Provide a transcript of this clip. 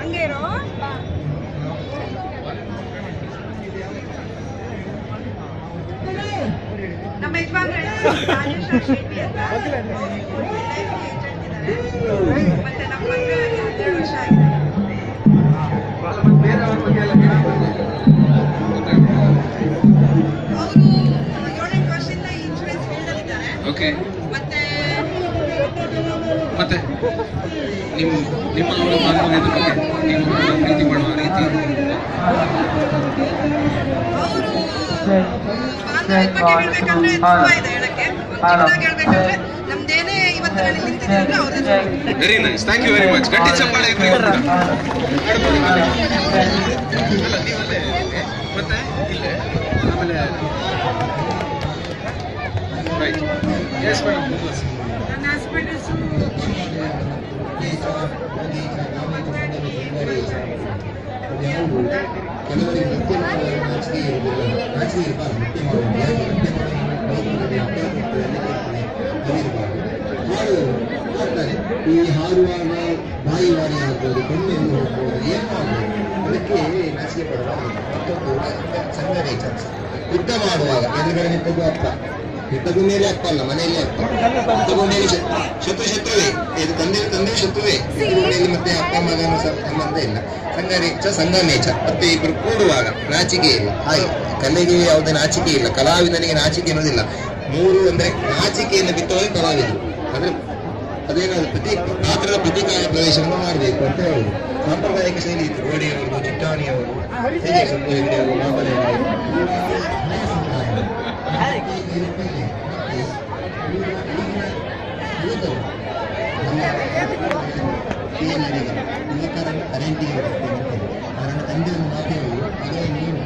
ಹಂಗೆ ಇರೋ ನಮ್ಮ ಯಜಮಾನ್ರ ರಾಜೇಶ್ವರ ಶೆಟ್ಟಿ ಅಂತ ಮತ್ತೆ ನಮ್ಮ ಮದುವೆ 2 ವರ್ಷ ಆಗಿದೆ. ಅವರು 7-8 ವರ್ಷದಿಂದ ಇನ್ಶೂರೆನ್ಸ್ ಫೀಲ್ಡ್ ಅಲ್ಲಿ ಇದ್ದಾರೆ. ಮತ್ತೆ ಮತ್ತೆ ನಿಮ್ಮ ಮಾತುಕತೆ ಬಗ್ಗೆ ನೀವು ಪ್ರೀತಿ ಮಾಡುವ ರೀತಿ ಅವರು ಬಾಂಧವ್ಯದ ಬಗ್ಗೆ ಹೇಳ್ಬೇಕಂದ್ರೆ ತುಂಬಾ ಇದೆ ಹೇಳಕ್ಕೆ. ಚಿಕ್ಕದಾಗಿ ಹೇಳ್ಬೇಕಂದ್ರೆ ನಮ್ದೇನೇ ಇವತ್ತು ನಾನು ನಿಂತಿದ್ರೆ ಅವ್ರದ್ದು. Very nice, thank you very much. ಗಟ್ಟಿ ಚಪ್ಪಾಳೆ ಮತ್ತೆ ಇಲ್ಲೇ ಆಮೇಲೆ ರೈಟ್. Yes madam. ನನ್ನ ಹಸ್ಬೆಂಡ್ ಕೆಲವರಿಗೆ ನೃತ್ಯ ನಾಚಿಕೆ ಇರುವುದಿಲ್ಲ, ನಾಚಿಕೆ ಇರಬಾರ್ದು. ನೃತ್ಯ ಮಾಡ್ತಾರೆ. ಈ ಹಾರುವಾಗ ಬಾಯಿ ವಾರಿ ಆಗ್ಬೋದು, ಕಣ್ಣೆಂದು ಹೋಗ್ಬೋದು, ಏನು ಮಾಡ್ಬೋದು, ಅದಕ್ಕೆ ನಾಚಿಕೆ ಪಡಬಾರ್ದು. ಮತ್ತೊಂದು ಸಂಘ ನೇಚರ್. ಯುದ್ಧ ಮಾಡುವಾಗ ಎದುರುಗಡೆ ನಿಂತದ್ದು ಅಪ್ಪ, ಯುದ್ಧದ ಮೇಲೆ ಅಪ್ಪ ಅಲ್ಲ, ಮನೆಯಲ್ಲೇ ಅಪ್ಪ. ಯುದ್ಧದ ಮೇಲೆ ಶತ್ರುವೇ, ಇದು ತಂದೆ ಶತ್ರುವೇ. ಮನೆಯಲ್ಲಿ ಮತ್ತೆ ಅಪ್ಪ ಮಗನ ಸಂಬಂಧ ಇಲ್ಲ. ಸಂಘ ನೇಚ. ಮತ್ತೆ ಇಬ್ಬರು ಕೂಡುವಾಗ ನಾಚಿಕೆ ಇಲ್ಲ. ಹಾಗೆ ಕಲೆಗೆ ಯಾವುದೇ ನಾಚಿಕೆ ಇಲ್ಲ, ಕಲಾವಿದನಿಗೆ ನಾಚಿಕೆ ಅನ್ನೋದಿಲ್ಲ. 3 ಅಂದ್ರೆ ನಾಚಿಕೆಯನ್ನು ಬಿಟ್ಟವಾಗ ಕಲಾವಿದರು ಅಂದ್ರೆ ಅದೇನಾದ್ರು ಪಾತ್ರದ ಪ್ರತಿಕಾರ ಪ್ರವೇಶವನ್ನು ಮಾಡಬೇಕು ಅಂತ ಹೇಳುದು. ಸಾಂಪ್ರದಾಯಿಕ ಶೈಲಿ ಇತ್ತು. ಗೋಡೆಯವರು, ಚಿಟ್ಟಾಣಿಯವರು, ಹೇಗೆ ಸ್ವಲ್ಪ ಹೆಗಡೆಯವರು, ಮಾಮಲೆಯವರು. ಕರೆಂಟಿಗೆ ನನ್ನ ತಂದೆಯನ್ನು ಮಾತಾಡುವುದು, ಅದೇ ನೀನು